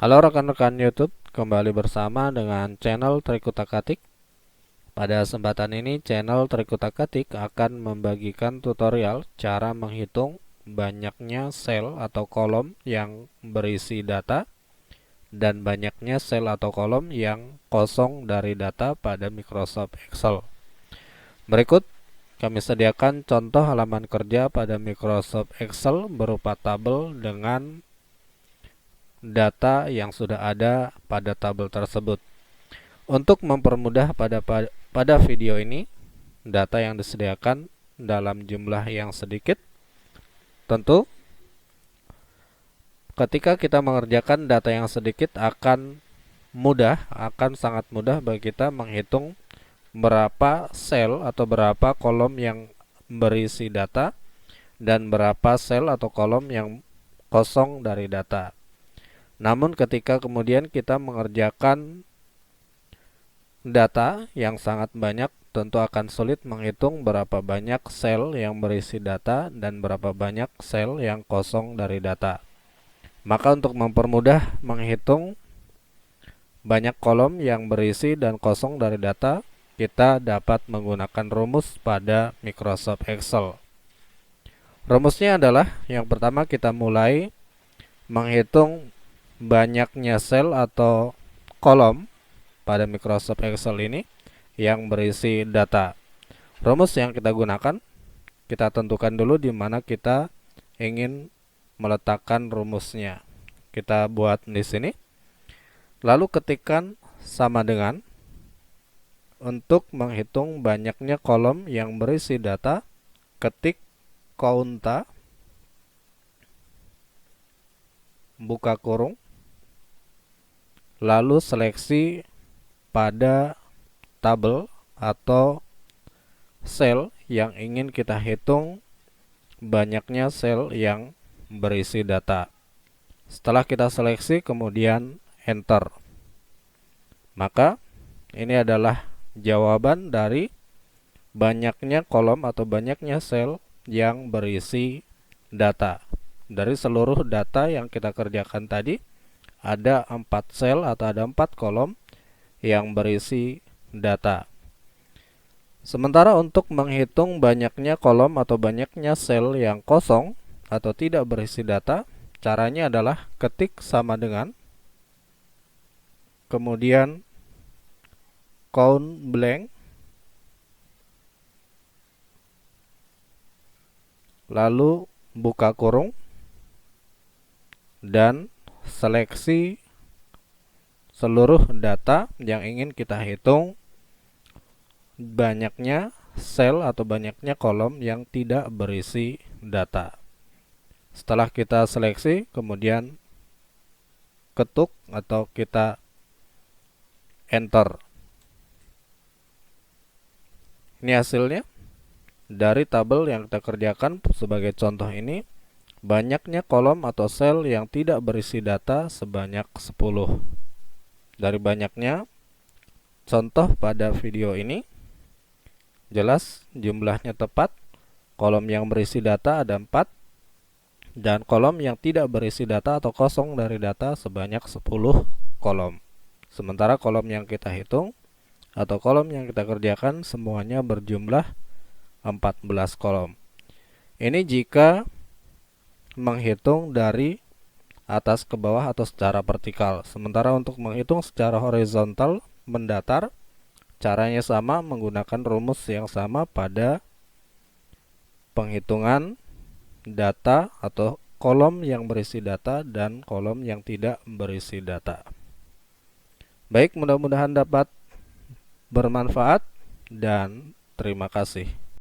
Halo rekan-rekan YouTube, kembali bersama dengan channel Trik Utak-Atik. Pada kesempatan ini, channel Trik Utak-Atik akan membagikan tutorial cara menghitung banyaknya sel atau kolom yang berisi data dan banyaknya sel atau kolom yang kosong dari data pada Microsoft Excel. Berikut kami sediakan contoh halaman kerja pada Microsoft Excel berupa tabel dengan data yang sudah ada pada tabel tersebut. Untuk mempermudah pada video ini, data yang disediakan dalam jumlah yang sedikit. Tentu, ketika kita mengerjakan data yang sedikit akan sangat mudah bagi kita menghitung berapa sel atau berapa kolom yang berisi data dan berapa sel atau kolom yang kosong dari data. Namun ketika kemudian kita mengerjakan data yang sangat banyak, tentu akan sulit menghitung berapa banyak sel yang berisi data dan berapa banyak sel yang kosong dari data. Maka untuk mempermudah menghitung banyak kolom yang berisi dan kosong dari data, kita dapat menggunakan rumus pada Microsoft Excel. Rumusnya adalah, yang pertama kita mulai menghitung banyaknya sel atau kolom pada Microsoft Excel ini yang berisi data. Rumus yang kita gunakan, kita tentukan dulu di mana kita ingin meletakkan rumusnya. Kita buat di sini. Lalu ketikkan sama dengan, untuk menghitung banyaknya kolom yang berisi data, ketik counta buka kurung, lalu seleksi pada tabel atau sel yang ingin kita hitung banyaknya sel yang berisi data. Setelah kita seleksi, kemudian enter. Maka ini adalah jawaban dari banyaknya kolom atau banyaknya sel yang berisi data. Dari seluruh data yang kita kerjakan tadi, ada 4 sel atau ada 4 kolom yang berisi data. Sementara untuk menghitung banyaknya kolom atau banyaknya sel yang kosong atau tidak berisi data, caranya adalah ketik sama dengan, kemudian count blank, lalu buka kurung, dan seleksi seluruh data yang ingin kita hitung banyaknya sel atau banyaknya kolom yang tidak berisi data. Setelah kita seleksi, kemudian ketuk atau kita enter. Ini hasilnya dari tabel yang kita kerjakan. Sebagai contoh ini, banyaknya kolom atau sel yang tidak berisi data sebanyak 10. Dari banyaknya contoh pada video ini, jelas jumlahnya tepat. Kolom yang berisi data ada 4, dan kolom yang tidak berisi data atau kosong dari data sebanyak 10 kolom. Sementara kolom yang kita hitung atau kolom yang kita kerjakan semuanya berjumlah 14 kolom. Ini jika menghitung dari atas ke bawah atau secara vertikal. Sementara untuk menghitung secara horizontal mendatar, caranya sama, menggunakan rumus yang sama pada penghitungan data atau kolom yang berisi data dan kolom yang tidak berisi data. Baik, mudah-mudahan dapat bermanfaat dan terima kasih.